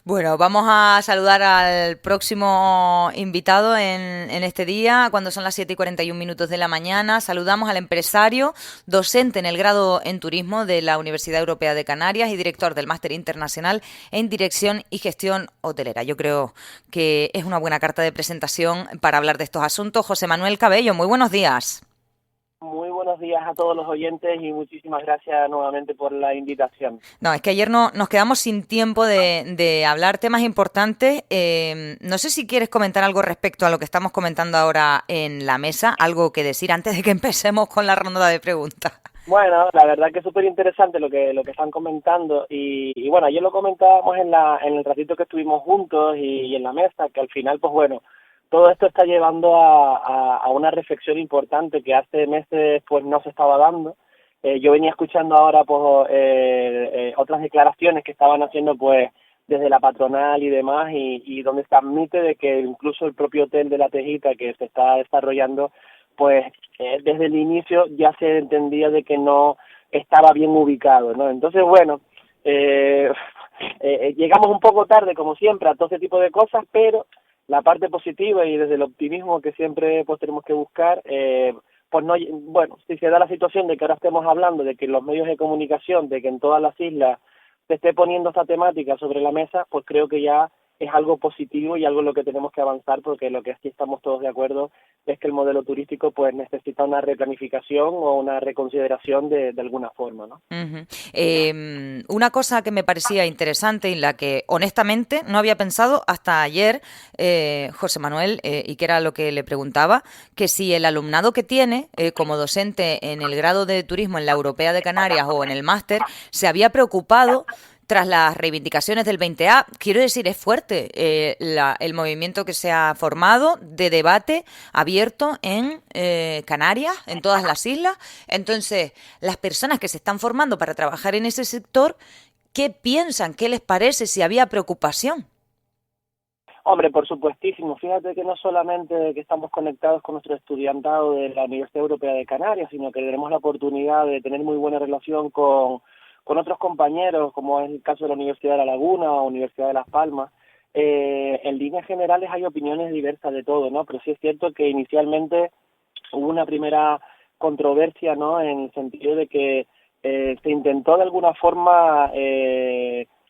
Bueno, vamos a saludar al próximo invitado en este día, cuando son las 7:41 de la mañana. Saludamos al empresario, docente en el grado en turismo de la Universidad Europea de Canarias y director del Máster Internacional en Dirección y Gestión Hotelera. Yo creo que es una buena carta de presentación para hablar de estos asuntos. José Manuel Cabello, muy buenos días. Muy buenos días a todos los oyentes y muchísimas gracias nuevamente por la invitación. No, es que ayer no, nos quedamos sin tiempo de hablar temas importantes. No sé si quieres comentar algo respecto a lo que estamos comentando ahora en la mesa, algo que decir antes de que empecemos con la ronda de preguntas. Bueno, la verdad que es súper interesante lo que están comentando y bueno, ayer lo comentábamos en el ratito que estuvimos juntos y en la mesa, que al final, pues bueno, todo esto está llevando a una reflexión importante que hace meses pues no se estaba dando. Yo venía escuchando ahora pues otras declaraciones que estaban haciendo pues desde la patronal y demás y donde se admite de que incluso el propio hotel de La Tejita que se está desarrollando pues desde el inicio ya se entendía de que no estaba bien ubicado, ¿no? Entonces, bueno, llegamos un poco tarde, como siempre, a todo ese tipo de cosas, pero la parte positiva y desde el optimismo que siempre pues tenemos que buscar, pues no, bueno, si se da la situación de que ahora estemos hablando de que en los medios de comunicación, de que en todas las islas se esté poniendo esta temática sobre la mesa, pues creo que ya es algo positivo y algo en lo que tenemos que avanzar, porque lo que sí estamos todos de acuerdo es que el modelo turístico pues necesita una replanificación o una reconsideración de alguna forma, ¿no? Una cosa que me parecía interesante y en la que honestamente no había pensado hasta ayer, José Manuel, y que era lo que le preguntaba, que si el alumnado que tiene como docente en el grado de turismo en la Europea de Canarias o en el máster se había preocupado tras las reivindicaciones del 20A. Quiero decir, es fuerte el movimiento que se ha formado de debate abierto en Canarias, en todas las islas. Entonces, las personas que se están formando para trabajar en ese sector, ¿qué piensan? ¿Qué les parece? Si había preocupación. Hombre, por supuestísimo. Fíjate que no solamente que estamos conectados con nuestro estudiantado de la Universidad Europea de Canarias, sino que tenemos la oportunidad de tener muy buena relación con otros compañeros, como es el caso de la Universidad de La Laguna o Universidad de Las Palmas. En líneas generales hay opiniones diversas de todo, ¿no? Pero sí es cierto que inicialmente hubo una primera controversia, ¿no? En el sentido de que se intentó de alguna forma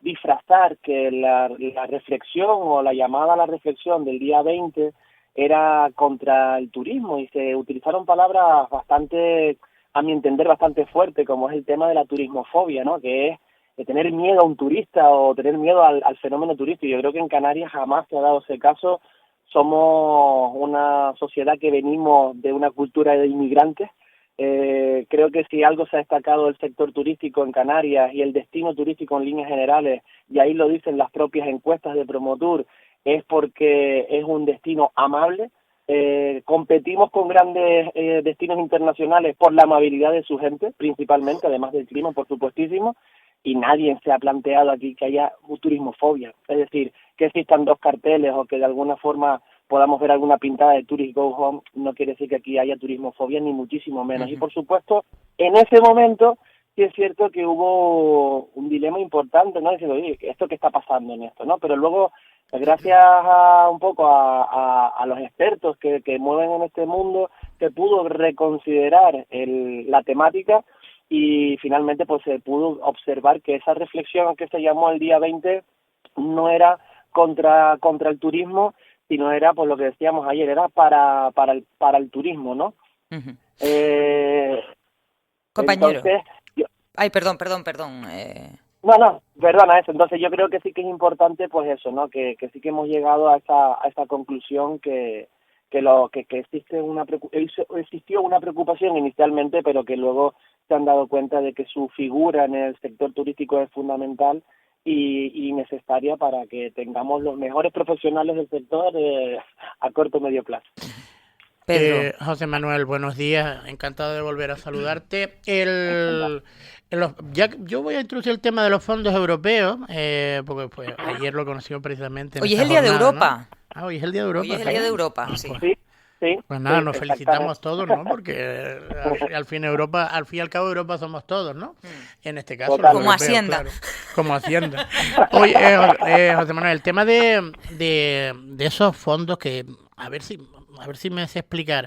disfrazar que la reflexión o la llamada a la reflexión del día 20 era contra el turismo y se utilizaron palabras bastante, a mi entender, bastante fuertes, como es el tema de la turismofobia, ¿no? Que es de tener miedo a un turista o tener miedo al fenómeno turístico. Yo creo que en Canarias jamás se ha dado ese caso. Somos una sociedad que venimos de una cultura de inmigrantes. Creo que si algo se ha destacado del sector turístico en Canarias y el destino turístico en líneas generales, y ahí lo dicen las propias encuestas de Promotur, es porque es un destino amable. Competimos con grandes destinos internacionales por la amabilidad de su gente, principalmente, además del clima, por supuestísimo, y nadie se ha planteado aquí que haya turismofobia, es decir, que existan dos carteles o que de alguna forma podamos ver alguna pintada de Tourist Go Home, no quiere decir que aquí haya turismofobia, ni muchísimo menos. Y por supuesto, en ese momento, sí es cierto que hubo un dilema importante, ¿no? Diciendo, oye, ¿esto qué está pasando en esto, no? Pero luego, gracias a un poco a los expertos que mueven en este mundo, se pudo reconsiderar la temática y finalmente pues se pudo observar que esa reflexión que se llamó el día 20 no era contra el turismo, sino era, por lo que decíamos ayer, era para el turismo, ¿no? Uh-huh. Compañero. Entonces, Ay, perdón. No, perdona eso. Entonces yo creo que sí que es importante, pues eso, ¿no? Que sí que hemos llegado a esa conclusión que existió una preocupación inicialmente, pero que luego se han dado cuenta de que su figura en el sector turístico es fundamental y necesaria para que tengamos los mejores profesionales del sector a corto o medio plazo. Pedro. José Manuel, buenos días, encantado de volver a saludarte. Yo voy a introducir el tema de los fondos europeos, porque pues, ayer lo conocimos precisamente en Hoy es esta el Día de jornada, Europa. ¿no? Hoy es el Día de Europa. Hoy es el Día de Europa, sí. Sí, Sí, Pues sí, nada, nos exactamente. felicitamos todos, ¿no? Porque al fin y al cabo Europa somos todos, ¿no? En este caso los Como Totalmente. europeos, Hacienda. claro, como Hacienda. Oye, José Manuel, el tema de esos fondos que, a ver si, a ver si me hace explicar,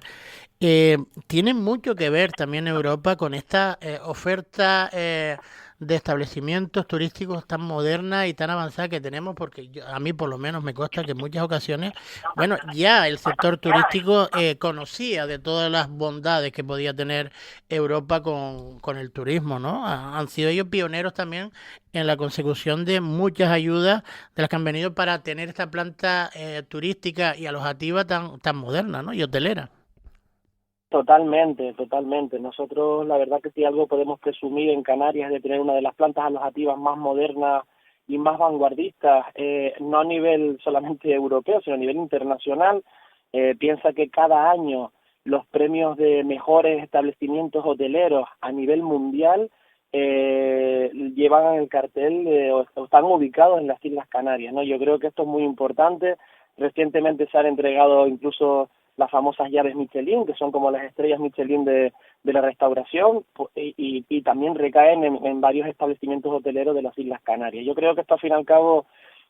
tiene mucho que ver también Europa con esta oferta de establecimientos turísticos tan moderna y tan avanzada que tenemos, porque a mí por lo menos me consta que en muchas ocasiones, bueno, ya el sector turístico conocía de todas las bondades que podía tener Europa con el turismo, ¿no? Han sido ellos pioneros también en la consecución de muchas ayudas de las que han venido para tener esta planta turística y alojativa tan moderna, ¿no? Y hotelera. Totalmente, totalmente. Nosotros, la verdad que si algo podemos presumir en Canarias es de tener una de las plantas alojativas más modernas y más vanguardistas, no a nivel solamente europeo, sino a nivel internacional. Piensa que cada año los premios de mejores establecimientos hoteleros a nivel mundial llevan el cartel o están ubicados en las Islas Canarias, ¿no? Yo creo que esto es muy importante. Recientemente se han entregado incluso las famosas llaves Michelin, que son como las estrellas Michelin de la restauración, y también recaen en varios establecimientos hoteleros de las Islas Canarias. Yo creo que esto, al fin y al cabo,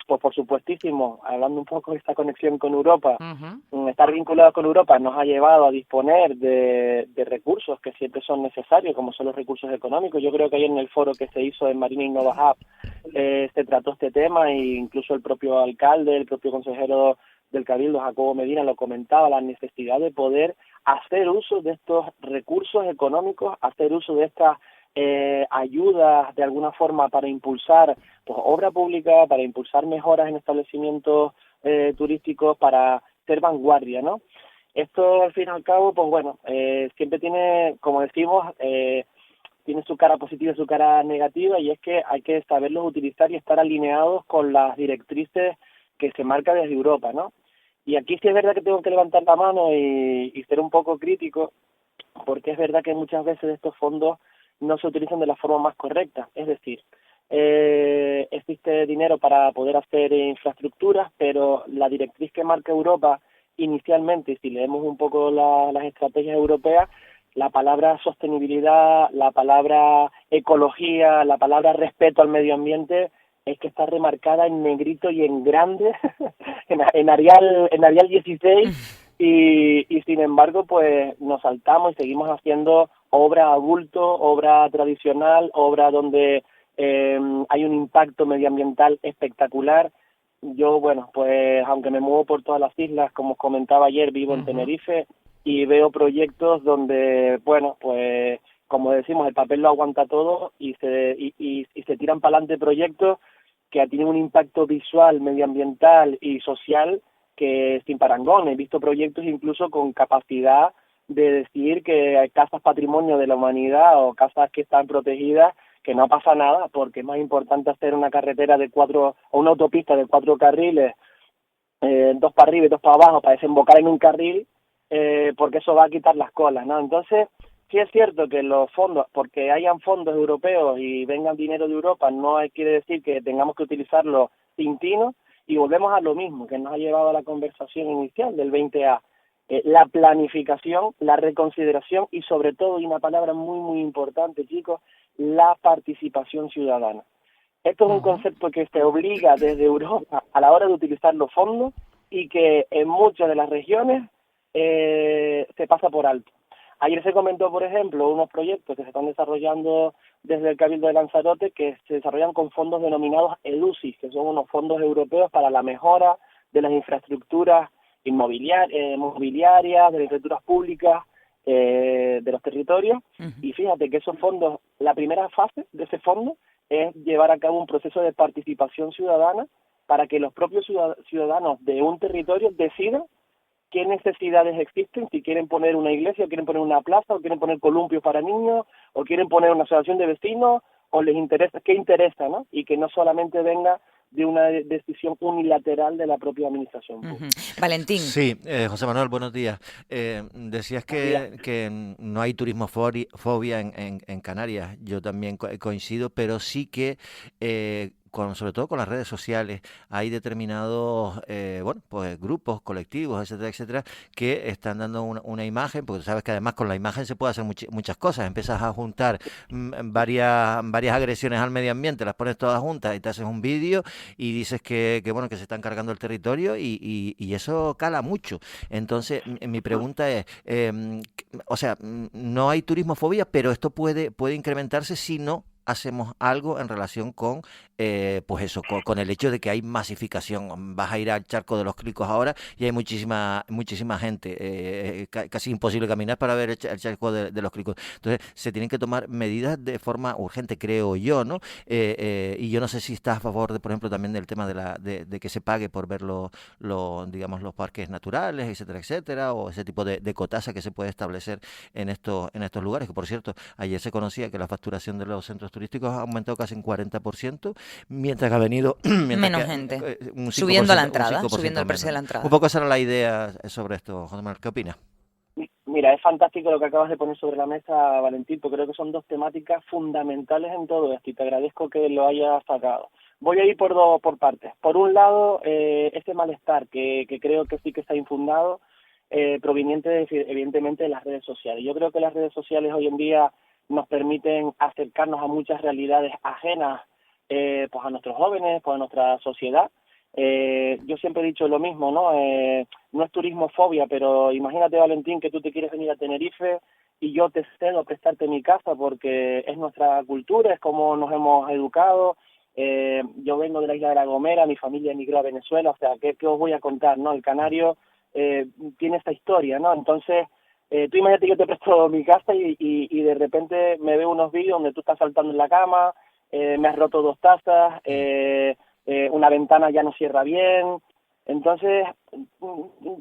pues por supuestísimo, hablando un poco de esta conexión con Europa, Ujú. estar vinculados con Europa nos ha llevado a disponer de recursos que siempre son necesarios, como son los recursos económicos. Yo creo que ayer en el foro que se hizo en Marina Innova Hub se trató este tema, e incluso el propio alcalde, el propio consejero del Cabildo, Jacobo Medina, lo comentaba, la necesidad de poder hacer uso de estos recursos económicos, hacer uso de estas ayudas de alguna forma para impulsar pues obra pública, para impulsar mejoras en establecimientos turísticos, para ser vanguardia, ¿no? Esto, al fin y al cabo, pues bueno, siempre tiene, como decimos, tiene su cara positiva y su cara negativa, y es que hay que saberlos utilizar y estar alineados con las directrices que se marca desde Europa, ¿no? Y aquí sí es verdad que tengo que levantar la mano y ser un poco crítico, porque es verdad que muchas veces estos fondos no se utilizan de la forma más correcta. Es decir, existe dinero para poder hacer infraestructuras, pero la directriz que marca Europa inicialmente, si leemos un poco las estrategias europeas, la palabra sostenibilidad, la palabra ecología, la palabra respeto al medio ambiente es que está remarcada en negrito y en grande en Arial 16, y sin embargo pues nos saltamos y seguimos haciendo obra a bulto, obra tradicional, obra donde hay un impacto medioambiental espectacular. Yo, bueno, pues aunque me muevo por todas las islas, como os comentaba ayer, vivo en Ujú. Tenerife y veo proyectos donde, bueno, pues como decimos, el papel lo aguanta todo, y se tiran para adelante proyectos que tienen un impacto visual, medioambiental y social que es sin parangón. He visto proyectos incluso con capacidad de decir que hay casas patrimonio de la humanidad o casas que están protegidas, que no pasa nada, porque es más importante hacer una carretera de 4 o una autopista de 4 carriles, 2 para arriba y 2 para abajo, para desembocar en un carril, porque eso va a quitar las colas, ¿no? Entonces, sí es cierto que los fondos, porque hayan fondos europeos y vengan dinero de Europa, no quiere decir que tengamos que utilizarlo sin tino, y volvemos a lo mismo que nos ha llevado a la conversación inicial del 20A. La planificación, la reconsideración y sobre todo, y una palabra muy muy importante, chicos, la participación ciudadana. Esto es un Ujú. concepto que se obliga desde Europa a la hora de utilizar los fondos, y que en muchas de las regiones se pasa por alto. Ayer se comentó, por ejemplo, unos proyectos que se están desarrollando desde el Cabildo de Lanzarote, que se desarrollan con fondos denominados ELUSI, que son unos fondos europeos para la mejora de las infraestructuras mobiliarias, de las infraestructuras públicas de los territorios. Ujú. Y fíjate que esos fondos, la primera fase de ese fondo es llevar a cabo un proceso de participación ciudadana para que los propios ciudadanos de un territorio decidan qué necesidades existen, si quieren poner una iglesia, o quieren poner una plaza, o quieren poner columpios para niños, o quieren poner una asociación de vecinos, o les interesa, qué interesa, ¿no? Y que no solamente venga de una decisión unilateral de la propia administración Ujú. pública. Valentín. Sí, José Manuel, buenos días. Decías Buenos días. que no hay turismo fobia en Canarias. Yo también coincido, pero sí que sobre todo con las redes sociales, hay determinados, bueno, pues grupos, colectivos, etcétera, etcétera, que están dando una imagen, porque sabes que además con la imagen se puede hacer muchas cosas. Empiezas a juntar varias agresiones al medio ambiente, las pones todas juntas y te haces un vídeo y dices bueno, que se están cargando el territorio y eso cala mucho. Entonces, mi pregunta es, o sea, no hay turismofobia, pero esto puede incrementarse si no hacemos algo en relación con, pues eso, con el hecho de que hay masificación. Vas a ir al Charco de los Clicos ahora y hay muchísima gente. Casi imposible caminar para ver el Charco de los Clicos. Entonces, se tienen que tomar medidas de forma urgente, creo yo, ¿no? Y yo no sé si estás a favor, por ejemplo, también del tema de que se pague por ver digamos, los parques naturales, etcétera, etcétera, o ese tipo de cotasa que se puede establecer en estos lugares, que por cierto, ayer se conocía que la facturación de los centros turísticos ha aumentado casi un 40%, mientras que ha venido menos gente, un 5%, subiendo la entrada, un 5% subiendo el precio de la menos. entrada. Un poco esa era la idea sobre esto, José Manuel. ¿Qué opinas? Mira, es fantástico lo que acabas de poner sobre la mesa, Valentín, porque creo que son dos temáticas fundamentales en todo esto y te agradezco que lo hayas sacado. Voy a ir por partes. Por un lado, ese malestar que creo que sí que está infundado, proveniente evidentemente de las redes sociales. Yo creo que las redes sociales hoy en día nos permiten acercarnos a muchas realidades ajenas pues a nuestros jóvenes, pues a nuestra sociedad. Yo siempre he dicho lo mismo, ¿no? No es turismofobia, pero imagínate, Valentín, que tú te quieres venir a Tenerife y yo te cedo a prestarte mi casa porque es nuestra cultura, es como nos hemos educado. Yo vengo de la isla de La Gomera, mi familia emigró a Venezuela, o sea, ¿qué os voy a contar, no? El canario tiene esta historia, ¿no? Entonces, tú imagínate que yo te presto mi casa y de repente me veo unos vídeos donde tú estás saltando en la cama, me has roto 2 tazas, una ventana ya no cierra bien. Entonces,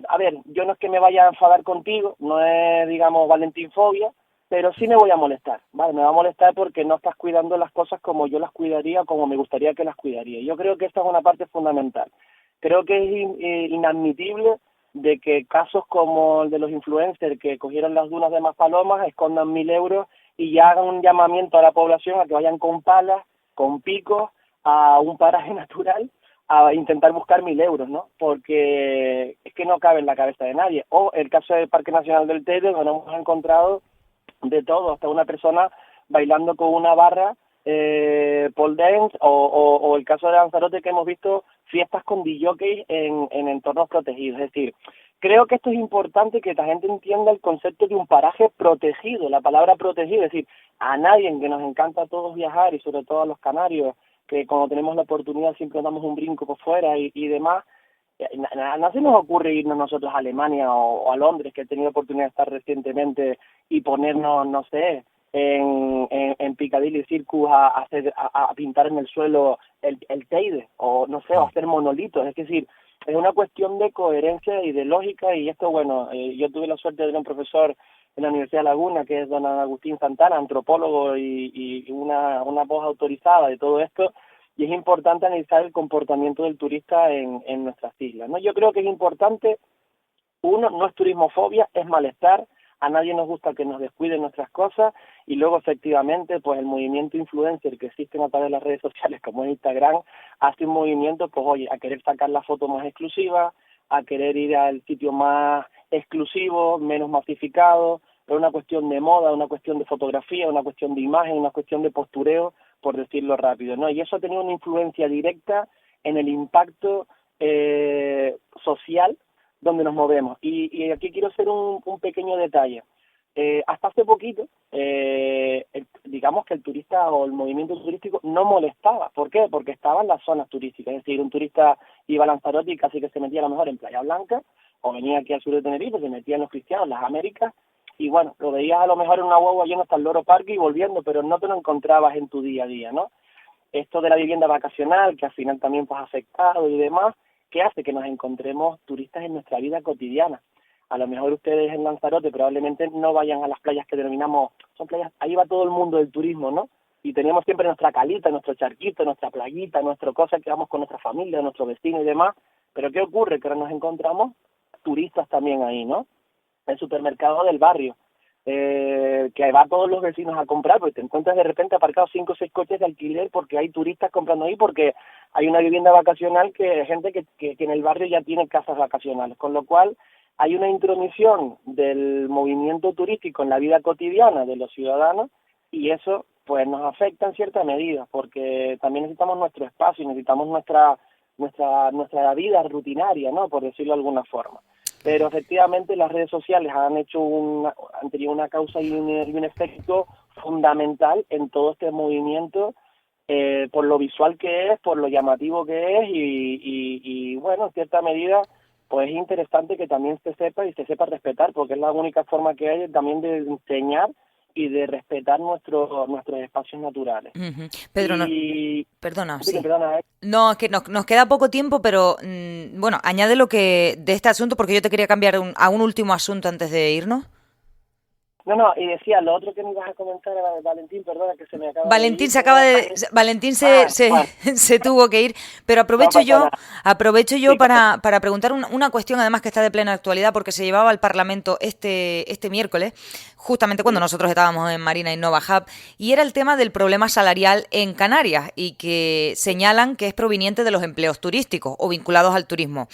a ver, yo no es que me vaya a enfadar contigo, no es, digamos, valentinfobia, pero sí me voy a molestar, ¿vale? Me va a molestar porque no estás cuidando las cosas como yo las cuidaría, como me gustaría que las cuidaría. Yo creo que esta es una parte fundamental. Creo que es inadmisible de que casos como el de los influencers que cogieron las dunas de Maspalomas, escondan 1.000 euros y ya hagan un llamamiento a la población a que vayan con palas, con picos, a un paraje natural a intentar buscar 1.000 euros, ¿no? Porque es que no cabe en la cabeza de nadie. O el caso del Parque Nacional del Teide, donde hemos encontrado de todo, hasta una persona bailando con una barra, pole dance, o el caso de Lanzarote, que hemos visto fiestas con DJs en entornos protegidos. Es decir, creo que esto es importante, que la gente entienda el concepto de un paraje protegido, la palabra protegido. Es decir, a nadie, que nos encanta a todos viajar, y sobre todo a los canarios, que cuando tenemos la oportunidad siempre damos un brinco por fuera y demás, no se nos ocurre irnos nosotros a Alemania o a Londres, que he tenido oportunidad de estar recientemente, y ponernos, no sé, en Piccadilly Circus a pintar en el suelo el Teide, o no sé, o hacer monolitos. Es decir, es una cuestión de coherencia y de lógica, y esto, bueno, yo tuve la suerte de tener un profesor en la Universidad de Laguna, que es don Agustín Santana, antropólogo y una voz autorizada de todo esto, y es importante analizar el comportamiento del turista en nuestras islas, ¿no? Yo creo que es importante, uno, no es turismofobia, es malestar. A nadie nos gusta que nos descuiden nuestras cosas, y luego efectivamente pues el movimiento influencer que existen a través de las redes sociales como es Instagram hace un movimiento, pues oye, a querer sacar la foto más exclusiva, a querer ir al sitio más exclusivo, menos masificado, pero una cuestión de moda, una cuestión de fotografía, una cuestión de imagen, una cuestión de postureo, por decirlo rápido, ¿no? Y eso ha tenido una influencia directa en el impacto social donde nos movemos. Y aquí quiero hacer un pequeño detalle. Hasta hace poquito, digamos que el turista o el movimiento turístico no molestaba. ¿Por qué? Porque estaba en las zonas turísticas. Es decir, un turista iba a Lanzarote y casi que se metía a lo mejor en Playa Blanca, o venía aquí al sur de Tenerife, se metía en los Cristianos, en las Américas, y bueno, lo veías a lo mejor en una guagua yendo hasta el Loro Parque y volviendo, pero no te lo encontrabas en tu día a día, ¿no? Esto de la vivienda vacacional, que al final también pues ha afectado y demás, que hace que nos encontremos turistas en nuestra vida cotidiana. A lo mejor ustedes en Lanzarote probablemente no vayan a las playas que denominamos, son playas, ahí va todo el mundo del turismo, ¿no? Y tenemos siempre nuestra calita, nuestro charquito, nuestra playita, nuestra cosa que vamos con nuestra familia, nuestro vecino y demás, pero ¿qué ocurre? Que ahora nos encontramos turistas también ahí, ¿no? El supermercado del barrio, que va a todos los vecinos a comprar, porque te encuentras de repente aparcados 5 o 6 coches de alquiler porque hay turistas comprando ahí, porque hay una vivienda vacacional que gente que en el barrio ya tiene casas vacacionales, con lo cual hay una intromisión del movimiento turístico en la vida cotidiana de los ciudadanos, y eso pues nos afecta en cierta medida, porque también necesitamos nuestro espacio, necesitamos nuestra vida rutinaria, ¿no?, por decirlo de alguna forma. Pero efectivamente las redes sociales han tenido una causa y un efecto fundamental en todo este movimiento, por lo visual que es, por lo llamativo que es, y bueno, en cierta medida pues es interesante que también se sepa respetar, porque es la única forma que hay también de enseñar y de respetar nuestros espacios naturales. Pedro, perdona, sí. No, es que nos queda poco tiempo, pero bueno, añade lo que de este asunto, porque yo te quería cambiar a un último asunto antes de irnos. No, y decía, lo otro que me ibas a comentar era Valentín, perdona que se me acaba Valentín de ir. Valentín se tuvo que ir, pero aprovecho yo para preguntar una cuestión, además que está de plena actualidad, porque se llevaba al Parlamento este miércoles, justamente cuando nosotros estábamos en Marina Innova Hub, y era el tema del problema salarial en Canarias, y que señalan que es proveniente de los empleos turísticos o vinculados al turismo.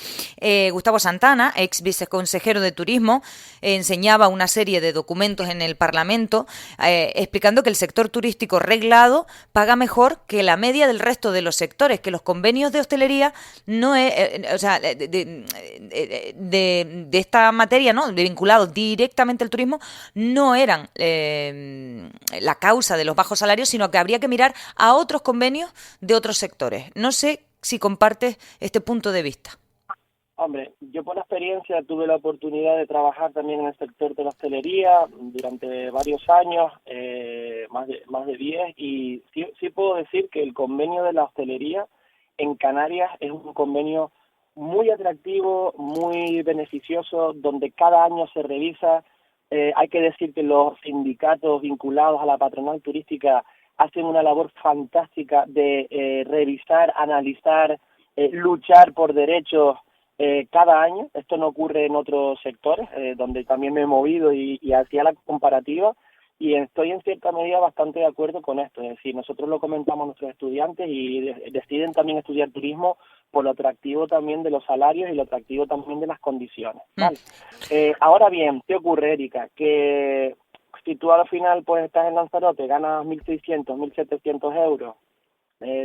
Gustavo Santana, ex viceconsejero de Turismo, enseñaba una serie de documentos en el Parlamento explicando que el sector turístico reglado paga mejor que la media del resto de los sectores, que los convenios de hostelería no es, de esta materia, ¿no?, de vinculados directamente al turismo, no eran la causa de los bajos salarios, sino que habría que mirar a otros convenios de otros sectores. No sé si compartes este punto de vista. Hombre, yo por experiencia tuve la oportunidad de trabajar también en el sector de la hostelería durante varios años, más de 10, y sí puedo decir que el convenio de la hostelería en Canarias es un convenio muy atractivo, muy beneficioso, donde cada año se revisa. Hay que decir que los sindicatos vinculados a la patronal turística hacen una labor fantástica de revisar, analizar, luchar por derechos cada año. Esto no ocurre en otros sectores, donde también me he movido y hacía la comparativa, y estoy en cierta medida bastante de acuerdo con esto. Es decir, nosotros lo comentamos a nuestros estudiantes y deciden también estudiar turismo por lo atractivo también de los salarios y lo atractivo también de las condiciones, ¿vale? Ahora bien, ¿qué ocurre, Erika? Que si tú al final pues estás en Lanzarote, ganas 1.600, 1.700 euros,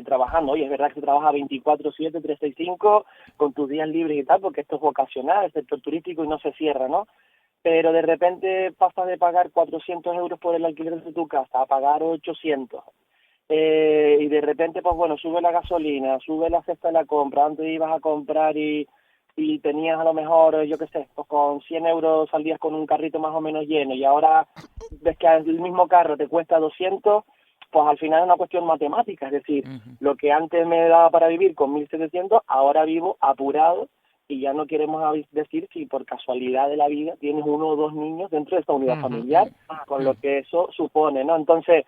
trabajando. Oye, es verdad que se trabaja 24/7, 365, con tus días libres y tal, porque esto es vocacional, el sector turístico, y no se cierra, ¿no? Pero de repente pasas de pagar 400 euros por el alquiler de tu casa a pagar 800. Y de repente, pues bueno, sube la gasolina, sube la cesta de la compra. Antes ibas a comprar y tenías a lo mejor, yo qué sé, pues con 100 euros salías con un carrito más o menos lleno, y ahora ves que el mismo carro te cuesta 200, pues al final es una cuestión matemática. Es decir, lo que antes me daba para vivir con 1.700, ahora vivo apurado, y ya no queremos decir si por casualidad de la vida tienes 1 o 2 niños dentro de esta unidad familiar, con lo que eso supone, ¿no? Entonces,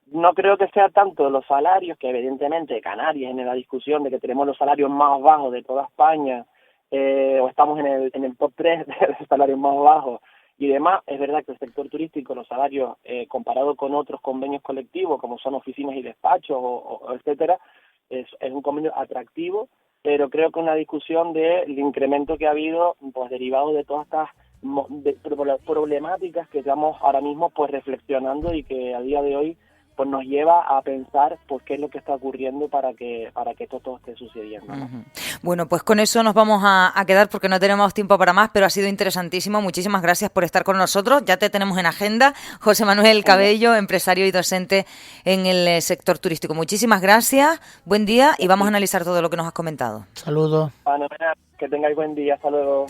no creo que sea tanto los salarios, que evidentemente Canarias en la discusión de que tenemos los salarios más bajos de toda España, o estamos en el top 3 de los salarios más bajos y demás. Es verdad que el sector turístico, los salarios, comparado con otros convenios colectivos, como son oficinas y despachos, o etcétera, es un convenio atractivo, pero creo que una discusión del incremento que ha habido, pues derivado de todas estas problemáticas que estamos ahora mismo pues reflexionando, y que a día de hoy pues nos lleva a pensar pues qué es lo que está ocurriendo para que esto todo esté sucediendo, ¿no? Bueno, pues con eso nos vamos a quedar, porque no tenemos tiempo para más, pero ha sido interesantísimo. Muchísimas gracias por estar con nosotros. Ya te tenemos en agenda. José Manuel Cabello, empresario y docente en el sector turístico. Muchísimas gracias, buen día, y vamos a analizar todo lo que nos has comentado. Saludos. Que tengáis buen día, hasta luego.